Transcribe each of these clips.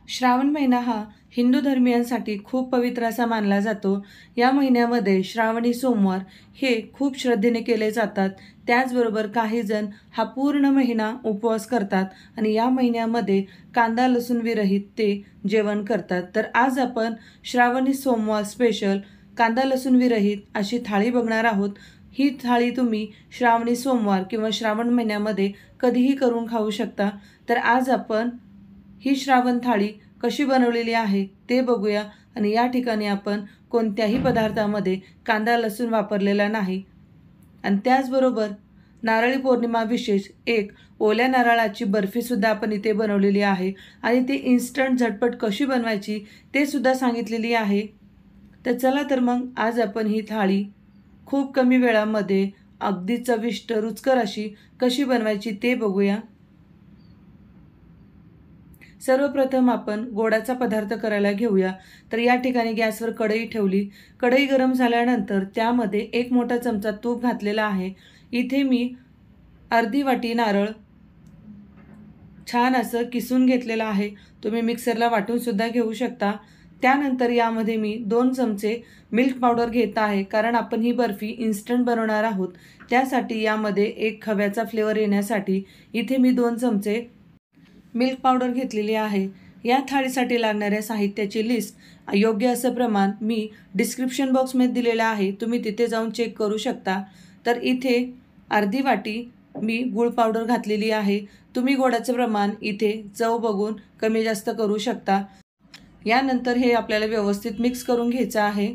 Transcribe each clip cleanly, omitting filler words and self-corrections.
श्रावण महिना हा हिंदू धर्मियांसाठी खूप पवित्र असा मानला जातो। या महिन्यामध्ये श्रावणी सोमवार हे खूप श्रद्धेने केले जातात। त्याचबरोबर काही जण हा पूर्ण महिना उपवास करतात आणि या महिन्यामध्ये कांदा लसूण विरहित ते जेवण करतात। तर आज आपण श्रावणी सोमवार स्पेशल कांदा लसूण विरहित अशी थाळी बघणार आहोत। ही थाळी तुम्ही श्रावणी सोमवार किंवा श्रावण महिन्यामध्ये कधीही करून खाऊ शकता। तर आज आपण ही श्रावण थाळी कशी बनवलेली आहे ते बघूया आणि या ठिकाणी आपण कोणत्याही पदार्थामध्ये कांदा लसूण वापरलेला नाही। आणि त्याचबरोबर नारळी पौर्णिमा विशेष एक ओल्या नारळाची बर्फी सुद्धा आपण इथे बनवलेली आहे आणि ती इन्स्टंट झटपट कशी बनवायची ते सुद्धा सांगितलेली आहे। तर चला तर मग आज आपण ही थाळी खूप कमी वेळामध्ये अगदी चविष्ट रुचकर अशी कशी बनवायची ते बघूया। सर्वप्रथम आपण गोडाचा पदार्थ करायला घेऊया। तर या ठिकाणी गॅसवर कढई ठेवली। कढई गरम झाल्यानंतर त्यामध्ये एक मोठा चमचा तूप घातलेला आहे। इथे मी अर्धी वाटी नारळ छान असं किसून घेतलेला आहे। तुम्ही मिक्सरला वाटून सुद्धा घेऊ शकता। त्यानंतर यामध्ये मी 2 चमचे मिल्क पावडर घेत आहे, कारण आपण ही बर्फी इन्स्टंट बनवणार आहोत। त्यासाठी यामध्ये एक खव्याचा फ्लेवर येण्यासाठी इथे मी 2 चमचे मिल्क पावडर घेतलेली आहे। या थाळीसाठी लागणाऱ्या साहित्याची लिस्ट योग्य असं प्रमाण मी डिस्क्रिप्शन बॉक्समध्ये दिलेलं आहे, तुम्ही तिथे जाऊन चेक करू शकता। तर इथे अर्धी वाटी मी गूळ पावडर घातलेली आहे। तुम्ही गोडाचं प्रमाण इथे चव बघून कमी जास्त करू शकता। यानंतर हे आपल्याला व्यवस्थित मिक्स करून घ्यायचं आहे।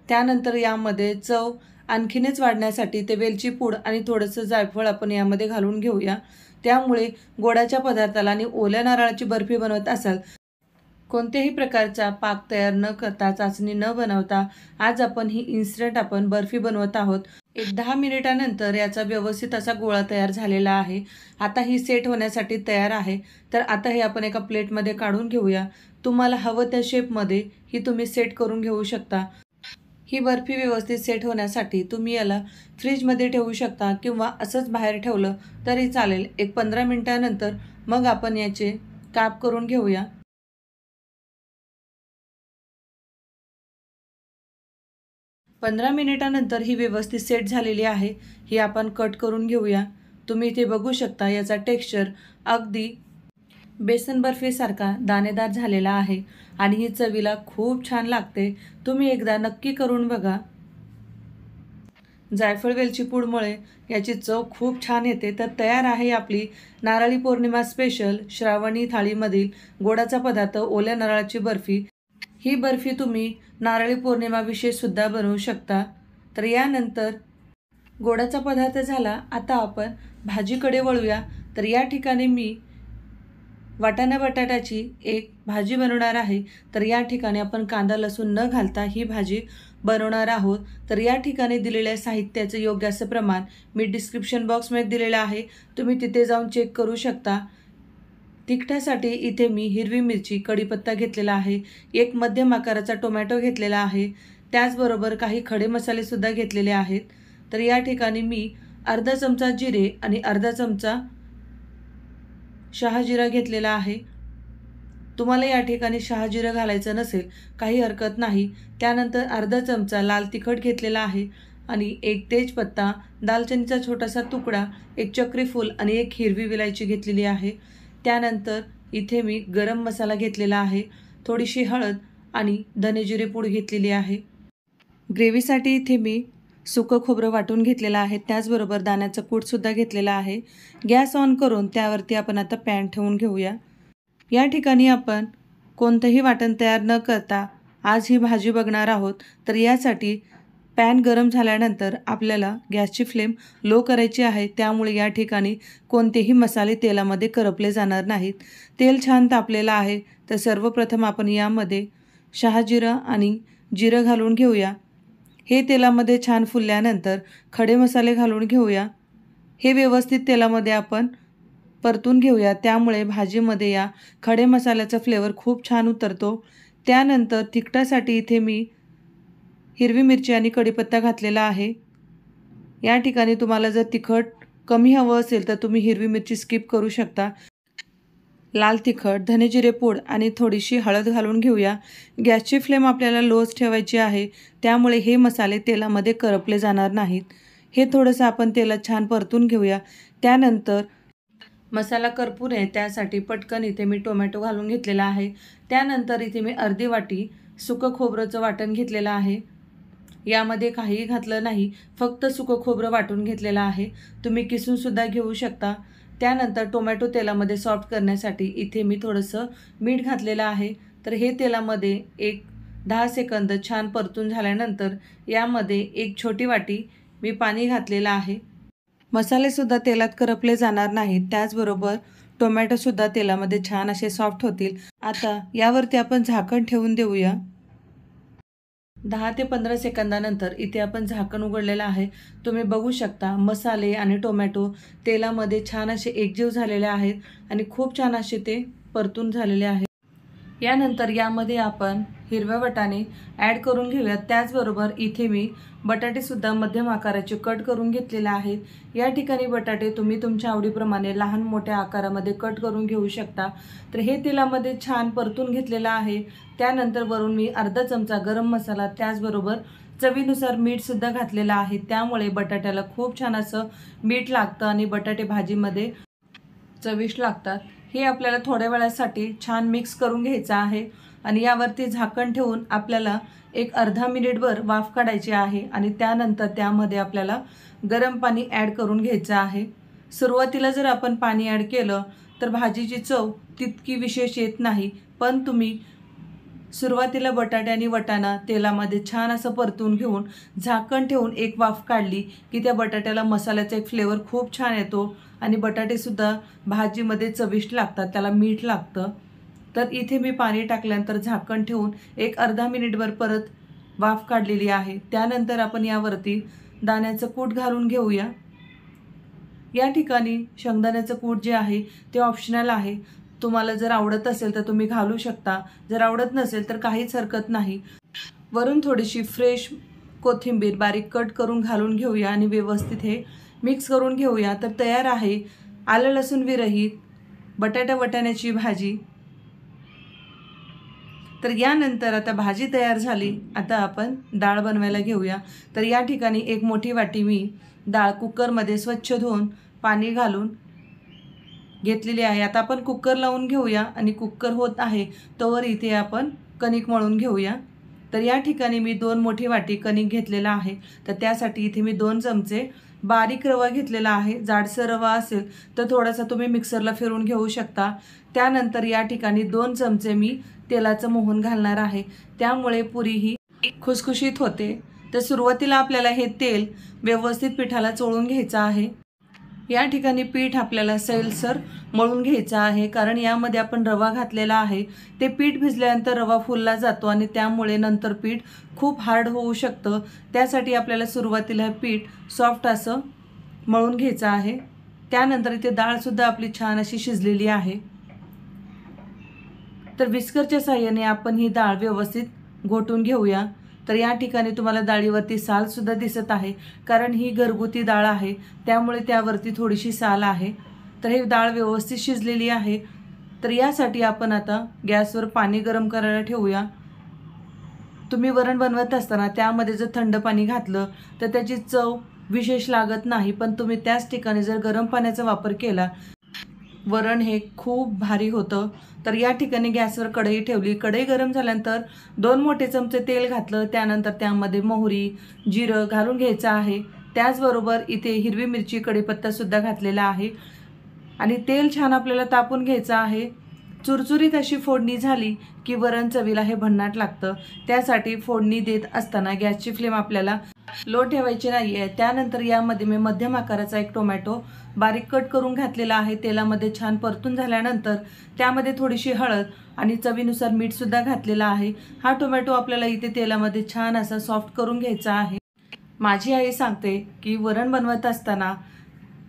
त्यानंतर यामध्ये चव आणखीनच वाढण्यासाठी ते वेलची पूड आणि थोडंसं जायफळ आपण यामध्ये घालून घेऊया। त्यामुळे गोडाच्या पदार्थाला आणि ओल्या नारळाची बर्फी बनवत असाल, कोणत्याही प्रकारचा पाक तयार न करता चाचणी न बनवता आज आपण ही इन्स्टंट आपण बर्फी बनवत आहोत। एक 10 मिनिटानंतर याचा व्यवस्थित असा गोळा तयार झालेला आहे। आता ही सेट होण्यासाठी तयार आहे। तर आता हे आपण एका प्लेटमध्ये काढून घेऊया। तुम्हाला हवं त्या शेपमध्ये ही तुम्ही सेट करून घेऊ शकता। ही बर्फी व्यवस्थित सेट होण्यासाठी तुम्ही याला फ्रीजमध्ये ठेवू शकता किंवा असंच बाहेर ठेवलं तरी चालेल। एक 15 मिनिटानंतर मग आपण याचे काप करून घेऊया। 15 मिनिटानंतर ही व्यवस्थित सेट झालेली आहे। ही आपण कट करून घेऊया। तुम्ही इथे बघू शकता याचा टेक्स्चर अगदी बेसन बर्फीसारखा दाणेदार झालेला आहे आणि ही चवीला खूप छान लागते। तुम्ही एकदा नक्की करून बघा। जायफळ वेलची पूडमुळे याची चव खूप छान येते। तर तयार आहे आपली नारळी पौर्णिमा स्पेशल श्रावणी थाळीमधील गोडाचा पदार्थ ओल्या नारळाची बर्फी। ही बर्फी तुम्ही नारळी पौर्णिमा विशेष सुद्धा बनवू शकता। तर यानंतर गोडाचा पदार्थ झाला, आता आपण भाजीकडे वळूया। तर या ठिकाणी मी वाटाणा बटाट्याची एक भाजी बनवणार आहे। तर या ठिकाणी आपण कांदा लसूण न घालता ही भाजी बनवणार आहोत। तर या ठिकाणी दिलेल्या साहित्याचं योग्य असं प्रमाण मी डिस्क्रिप्शन बॉक्समध्ये दिलेलं आहे, तुम्ही तिथे जाऊन चेक करू शकता। तिखटासाठी इथे मी हिरवी मिरची, कढीपत्ता घेतलेला आहे, एक मध्यम आकाराचा टोमॅटो घेतलेला आहे, त्याचबरोबर काही खडे मसालेसुद्धा घेतलेले आहेत। तर या ठिकाणी मी अर्धा चमचा जिरे आणि अर्धा चमचा शहाजिरा घेतलेला आहे। तुम्हाला या ठिकाणी शहाजिरा घालायचं नसेल काही हरकत नाही। त्यानंतर अर्धा चमचा लाल तिखट घेतलेला आहे आणि एक तेजपत्ता, दालचिनीचा छोटासा तुकडा, एक चक्री फूल आणि एक हिरवी विलायची घेतलेली आहे। त्यानंतर इथे मी गरम मसाला घेतलेला आहे, थोडीशी हळद आणि धने-जिरे पूड घेतलेली आहे। ग्रेव्हीसाठी इथे मी सुकं खोबरं वाटून घेतलेलं आहे, त्याचबरोबर दाण्याचं कूटसुद्धा घेतलेला आहे। गॅस ऑन करून त्यावरती आपण आता पॅन ठेवून घेऊया। या ठिकाणी आपण कोणतंही वाटण तयार न करता आज ही भाजी बघणार आहोत। तर यासाठी पॅन गरम झाल्यानंतर आपल्याला गॅसची फ्लेम लो करायची आहे, त्यामुळे या ठिकाणी कोणतेही मसाले तेलामध्ये करपले जाणार नाहीत। तेल छान तापलेलं आहे। तर सर्वप्रथम आपण यामध्ये शहाजिरं आणि जिरं घालून घेऊया। हे तेलामध्ये छान फुलल्यानंतर खडे मसाले घालून घेऊया। हे व्यवस्थित तेलामध्ये आपण परतून घेऊया, त्यामुळे भाजीमध्ये या खडे मसाल्याचा फ्लेवर खूप छान उतरतो। त्यानंतर तिखटासाठी इथे मी हिरवी मिरची आणि कढीपत्ता घातलेला आहे। या ठिकाणी तुम्हाला जर तिखट कमी हवं असेल तर तुम्ही हिरवी मिरची स्किप करू शकता। लाल तिखट, धने जिरे पूड आणि थोडीशी हळद घालून घेऊया। गॅसची फ्लेम आपल्याला लोच ठेवायची आहे, त्यामुळे हे मसाले तेलामध्ये करपले जाणार नाहीत। हे थोडंसं आपण तेलात छान परतून घेऊया। त्यानंतर मसाला करपू नये त्यासाठी पटकन इथे मी टोमॅटो घालून घेतलेला आहे। त्यानंतर इथे मी अर्धी वाटी सुकं खोबरंचं वाटण घेतलेलं आहे। यामध्ये काहीही घातलं नाही, फक्त सुकं खोबरं वाटून घेतलेलं आहे। तुम्ही किसून सुद्धा घेऊ शकता। त्यानंतर टोमॅटो तेलामध्ये सॉफ्ट करण्यासाठी इथे मी थोडंसं मीठ घातलेलं आहे। तर हे तेलामध्ये एक 10 सेकंद छान परतून झाल्यानंतर यामध्ये एक छोटी वाटी मी पाणी घातलेलं आहे। मसालेसुद्धा तेलात करपले जाणार नाहीत, त्याचबरोबर टोमॅटोसुद्धा तेलामध्ये छान असे सॉफ्ट होतील। आता यावरती आपण झाकण ठेवून देऊया। 10 ते 15 सेकंदानंतर इथे आपण झाकण उघडलेलं आहे। तुम्ही बघू शकता मसाले आणि टोमॅटो तेलामध्ये छान असे एकजीव झालेले आहेत आणि खूप छान असे ते परतून झालेले आहेत। यानंतर यामध्ये आपण हिरवे वाटाणे ॲड करून घेऊयात। त्याचबरोबर इथे मी बटाटेसुद्धा मध्यम आकाराचे कट करून घेतलेले आहेत। या ठिकाणी बटाटे तुम्ही तुमच्या आवडीप्रमाणे लहान मोठ्या आकारामध्ये कट करून घेऊ शकता। तर हे तेलामध्ये छान परतून घेतलेलं आहे। त्यानंतर वरून मी अर्धा चमचा गरम मसाला त्याचबरोबर चवीनुसार मीठसुद्धा घातलेलं आहे। त्यामुळे बटाट्याला खूप छान असं मीठ लागतं आणि बटाटे भाजीमध्ये चविष्ट लागतात। हे आपल्याला थोड्या वेळासाठी छान मिक्स करून घ्यायचं आहे आणि यावरती झाकण ठेवून आपल्याला एक अर्धा मिनिटभर वाफ काढायची आहे आणि त्यानंतर त्यामध्ये आपल्याला गरम पाणी ॲड करून घ्यायचं आहे। सुरुवातीला जर आपण पाणी ॲड केलं तर भाजीची चव तितकी विशेष येत नाही, पण तुम्ही सुरुवातीला बटाटे आणि वाटाणा तेलामध्ये छान असं परतून घेऊन झाकण ठेवून एक वाफ काढली की त्या बटाट्याला मसाल्याचा एक फ्लेवर खूप छान येतो आणि बटाटेसुद्धा भाजीमध्ये चविष्ट लागतात, त्याला मीठ लागतं। तर इथे मी पाणी टाकल्यानंतर झाकण ठेवून एक अर्धा मिनिटभर परत वाफ काढलेली आहे। त्यानंतर आपण यावरती दाण्याचं कूट घालून घेऊया। या ठिकाणी शेंगदाण्याचं कूट जे आहे ते ऑप्शनल आहे, तुम्हाला जर आवडत असेल तर तुम्ही घालू शकता, जर आवडत नसेल तर काहीच हरकत नाही। वरून थोडीशी फ्रेश कोथिंबीर बारीक कट करून घालून घेऊया आणि व्यवस्थित हे मिक्स करून घेऊया। तर तयार आहे आलं लसूण विरहित बटाटा वाटाण्याची भाजी। तर यानंतर आता भाजी तयार झाली, आता आपण डाळ बनवायला घेऊया। तर या ठिकाणी एक मोठी वाटी मी डाळ कुकरमध्ये स्वच्छ धुवून पाणी घालून घेतलेली आहे। आता आपण कुकर लावून घेऊया आणि कुकर होत आहे तोवर इथे आपण कणिक मळून घेऊया। तर या ठिकाणी मी 2 मोठी वाटी कणिक घेतलेला आहे। तर त्यासाठी इथे मी 2 चमचे बारीक रवा घेतलेला आहे। जाडसर रवा असेल तर थोडासा तुम्ही मिक्सरला फिरवून घेऊ शकता। त्यानंतर या ठिकाणी 2 चमचे मी तेलाचं मोहन घालणार आहे, त्यामुळे पुरी ही खुसखुशीत होते। तर सुरुवातीला आपल्याला हे तेल व्यवस्थित पिठाला चोळून घ्यायचं आहे। या ठिकाणी पीठ आपल्याला सैलसर मळून घ्यायचं आहे, कारण यामध्ये आपण रवा घातलेला आहे। ते पीठ भिजल्यानंतर रवा फुलला जातो आणि त्यामुळे नंतर पीठ खूप हार्ड होऊ शकतं। त्यासाठी आपल्याला सुरुवातीला पीठ सॉफ्ट असं मळून घ्यायचं आहे। त्यानंतर इथे डाळसुद्धा आपली छान अशी शिजलेली आहे। तर विस्करच्या साहाय्याने आपण ही डाळ व्यवस्थित घोटून घेऊया। तर या ठिकाणी तुम्हाला डाळीवरती सालसुद्धा दिसत आहे, कारण ही घरगुती डाळ आहे, त्यामुळे त्यावरती थोडीशी साल आहे। तर हे डाळ व्यवस्थित शिजलेली आहे। तर यासाठी आपण आता गॅसवर पाणी गरम करायला ठेवूया। तुम्ही वरण बनवत असताना त्यामध्ये जर थंड पाणी घातलं तर त्याची चव विशेष लागत नाही, पण तुम्ही त्याच ठिकाणी जर गरम पाण्याचा वापर केला वरण हे खूप भारी होतं। तर या ठिकाणी गॅसवर कढई ठेवली, कढई गरम झाल्यानंतर 2 मोठे चमचे तेल घातलं। त्यानंतर त्यामध्ये मोहरी जिरं घालून घ्यायचं आहे। त्याचबरोबर इथे हिरवी मिरची कढीपत्तासुद्धा घातलेला आहे आणि तेल छान आपल्याला तापून घ्यायचं आहे। चुरचुरीत अशी फोडणी झाली की वरण चवीला हे भन्नाट लागतं। त्यासाठी फोडणी देत असताना गॅसची फ्लेम आपल्याला लो ठेवायची नाही आहे। त्यानंतर यामध्ये मी मध्यम आकाराचा एक टोमॅटो बारीक कट करून घातलेला आहे। तेलामध्ये छान परतून झाल्यानंतर त्यामध्ये थोडीशी हळद आणि चवीनुसार मीठसुद्धा घातलेला आहे। हा टोमॅटो आपल्याला इथे तेलामध्ये छान असा सॉफ्ट करून घ्यायचा आहे। माझी आई सांगते की वरण बनवत असताना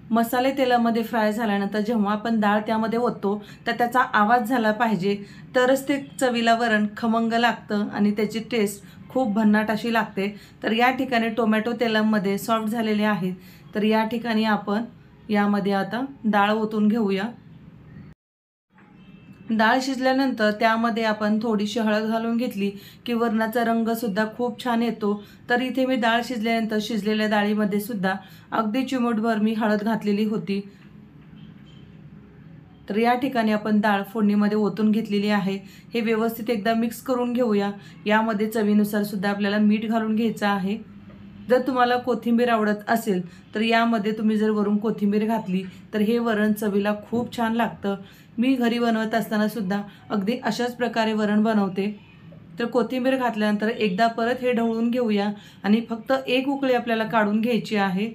मसाले तेलामध्ये फ्राय झाल्यानंतर जेव्हा आपण डाळ त्यामध्ये ओततो तर त्याचा आवाज झाला पाहिजे, तरच ते चवीला वरण खमंग लागतं आणि त्याची टेस्ट खूप भन्नाट अशी लागते। तर या ठिकाणी टोमॅटो तेलामध्ये सॉफ्ट झालेले आहेत। तर या ठिकाणी आपण यामध्ये आता डाळ ओतून घेऊया। डाळ शिजल्यानंतर त्यामध्ये आपण थोडीशी हळद घालून घेतली की वरणाचा रंग सुद्धा खूप छान येतो। तर इथे मी डाळ शिजल्यानंतर शिजलेल्या डाळीमध्ये सुद्धा अगदी चिमूटभर मी हळद घातलेली होती। तर या ठिकाणी आपण डाळ फोडणीमध्ये ओतून घेतलेली आहे। हे व्यवस्थित एकदा मिक्स करून घेऊया। यामध्ये चवीनुसार सुद्धा आपल्याला मीठ घालून घ्यायचं आहे। जर तुम्हाला कोथिंबीर आवडत असेल तर यामध्ये तुम्ही जर वरून कोथिंबीर घातली तर हे वरण चवीला खूप छान लागतं। मी घरी बनवत असताना सुद्धा अगदी अशाच प्रकारे वरण बनवते। तर कोथिंबीर घातल्यानंतर एकदा परत हे ढवळून घेऊया आणि फक्त एक उकळी आपल्याला काढून घ्यायची आहे।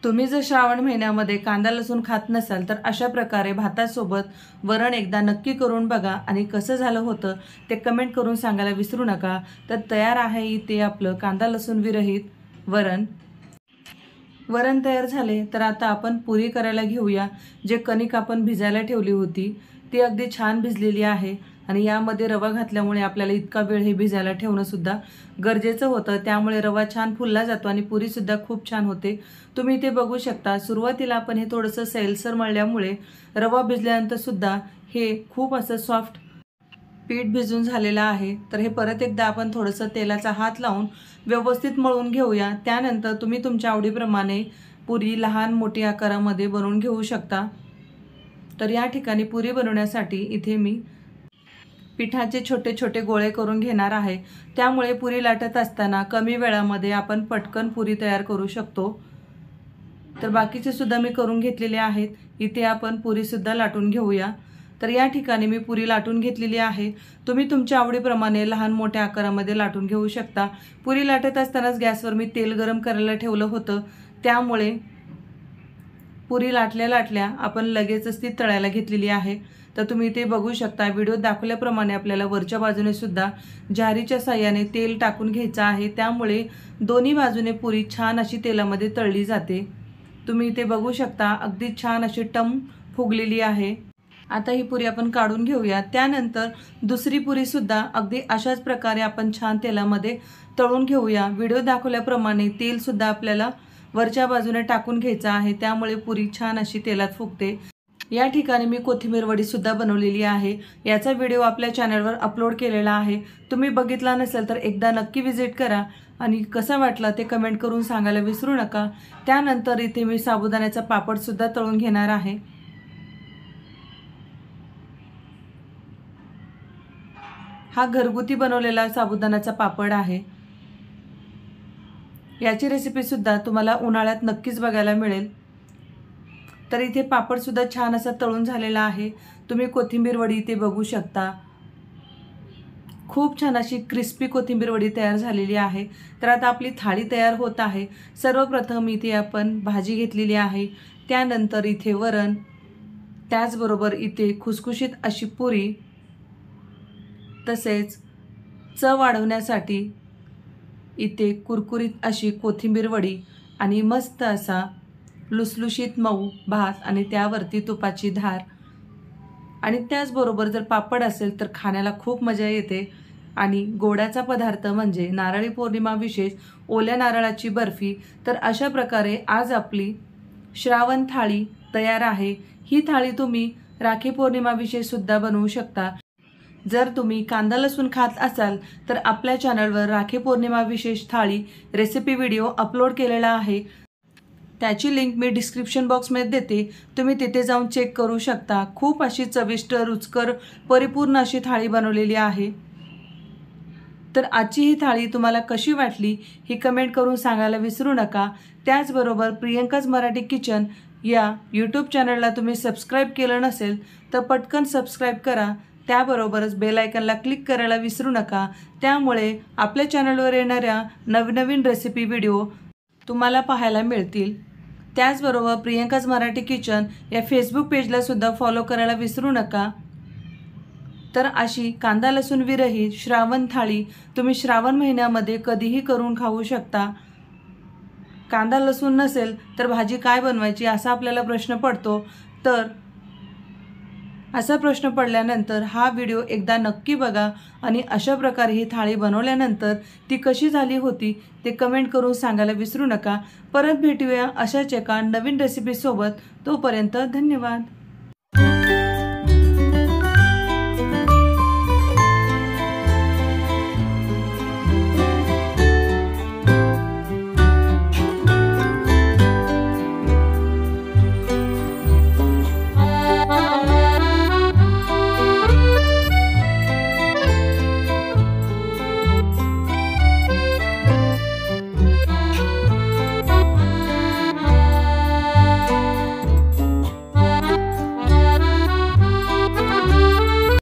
तुम्ही जर श्रावण महिन्यामध्ये कांदा लसूण खात नसाल तर अशा प्रकारे भातासोबत वरण एकदा नक्की करून बघा आणि कसं झालं होतं ते कमेंट करून सांगायला विसरू नका। तर तयार आहे इथे आपलं कांदा लसूण विरहित वरण। वरण तयार झाले तर आता आपण पुरी करायला घेऊया। जे कणिक आपण भिजायला ठेवली होती ती अगदी छान भिजलेली आहे आणि यामध्ये रवा घातल्यामुळे आपल्याला इतका वेळ हे भिजायला ठेवणं सुद्धा गरजेचं होतं। त्यामुळे रवा छान फुलला जातो आणि पुरी सुद्धा खूप छान होते। तुम्ही इथे बघू शकता सुरुवातीला आपण हे थोडंसं सैलसर मळल्यामुळे रवा भिजल्यानंतर सुद्धा हे खूप असं सॉफ्ट पीठ भिजून झालेलं आहे। तर हे परत एकदा आपण थोडंसं तेलाचा हात लावून व्यवस्थित मळून घेऊया। त्यानंतर तुम्ही तुमच्या आवडीप्रमाणे पुरी लहान मोठी आकारामध्ये बनवून घेऊ शकता। तर या ठिकाणी पुरी बनवण्यासाठी इथे मी पिठाचे छोटे छोटे गोळे करून घेणार आहे। त्यामुळे पुरी लाटत असताना कमी वेळामध्ये आपण पटकन पुरी तयार करू शकतो। तर बाकीचे सुद्धा मी करून घेतलेले आहेत। इथे आपण पुरी सुद्धा लाटून घेऊया। तर या ठिकाणी मी पुरी लाटून घेतलेली आहे। तुम्ही तुमच्या आवडीप्रमाणे लहान मोठ्या आकारामध्ये लाटून घेऊ शकता। पुरी लाटत असतानाच गॅसवर मी तेल गरम करायला ठेवलं होतं। त्यामुळे पुरी लाटल्या आपण लगेचच ती तळायला घेतलेली आहे। तर तुम्ही इथे बघू शकता व्हिडिओ दाखवल्याप्रमाणे आपल्याला वरच्या बाजूने सुद्धा जारीच्या साहाय्याने तेल टाकून घ्यायचं आहे। त्यामुळे दोन्ही बाजूने पुरी छान अशी तेलामध्ये तळली जाते। तुम्ही इथे बघू शकता अगदी छान अशी टम फुगलेली आहे। आता ही पुरी आपण काढून घेऊया। त्यानंतर दुसरी पुरी सुद्धा अगदी अशाच प्रकारे आपण छान तेलामध्ये तळून घेऊया। व्हिडिओ दाखवल्याप्रमाणे तेल सुद्धा आपल्याला वरच्या बाजूने टाकून घ्यायचं आहे। त्यामुळे पुरी छान अशी तेलात फुगते। या ठिकाणी मी कोथिंबीर वडी सुद्धा बनवलेली आहे। याचा व्हिडिओ आपल्या चॅनलवर अपलोड केलेला आहे। तुम्ही बघितला नसेल तर एकदा नक्की विजिट करा आणि कसा वाटला ते कमेंट करून सांगायला विसरू नका। त्यानंतर इथे मी साबुदाण्याचा पापड सुद्धा तळून घेणार आहे। हा घरगुती बनवलेला साबुदाण्याचा पापड आहे। याची रेसिपी सुद्धा तुम्हाला उन्हाळ्यात नक्कीच बघायला मिळेल। तर इथे पापड सुद्धा छान असा तळून झालेला आहे। तुम्ही कोथिंबीर वडी इथे बघू शकता। खूप छान अशी क्रिस्पी कोथिंबीर वडी तयार झालेली आहे। तर आता आपली थाळी तयार होत आहे। सर्वप्रथम इथे आपण भाजी घेतलेली आहे। त्यानंतर इथे वरण, त्याचबरोबर इथे खुसखुशीत अशी पुरी, तसेच चव वाढवण्यासाठी इथे कुरकुरीत अशी कोथिंबीर वडी आणि मस्त असा लुसलुशीत मऊ भात आणि त्यावरती तुपाची धार आणि त्याचबरोबर जर पापड असेल तर खाण्याला खूप मजा येते। आणि गोडाचा पदार्थ म्हणजे नारळी पौर्णिमा विशेष ओल्या नारळाची बर्फी। तर अशा प्रकारे आज आपली श्रावण थाळी तयार आहे। ही थाळी तुम्ही राखी पौर्णिमा विशेष सुद्धा बनवू शकता। जर तुम्ही कांदा लसूण खात असाल तर आपल्या चॅनलवर राखी पौर्णिमा विशेष थाळी रेसिपी व्हिडिओ अपलोड केलेला आहे। त्याची लिंक मी डिस्क्रिप्शन बॉक्समध्ये देते। तुम्ही तिथे जाऊन चेक करू शकता। खूप अशी चविष्ट रुचकर परिपूर्ण अशी थाळी बनवलेली आहे। तर आजची ही थाळी तुम्हाला कशी वाटली ही कमेंट करून सांगायला विसरू नका। त्याचबरोबर प्रियंकाज मराठी किचन या यूट्यूब चॅनलला तुम्ही सबस्क्राईब केलं नसेल तर पटकन सबस्क्राईब करा। त्याबरोबरच बेल आयकॉनला क्लिक करायला विसरू नका। त्यामुळे आपल्या चॅनलवर येणाऱ्या नवनवीन रेसिपी व्हिडिओ तुम्हाला पाहायला मिळतील। त्याचबरोबर प्रियंकाज मराठी किचन या फेसबुक पेजला सुद्धा फॉलो करायला विसरू नका। तर अशी कांदा लसूण विरहित श्रावण थाळी तुम्ही श्रावण महिन्यामध्ये कधीही करून खाऊ शकता। कांदा लसूण नसेल तर भाजी काय बनवायची असा आपल्याला प्रश्न पडतो। तर असा प्रश्न पडल्यानंतर हा व्हिडिओ एकदा नक्की बघा आणि अशा प्रकारे ही थाळी बनवल्यानंतर ती कशी झाली होती ते कमेंट करून सांगायला विसरू नका। परत भेटूया अशाच एका नवीन रेसिपीसोबत। तोपर्यंत धन्यवाद।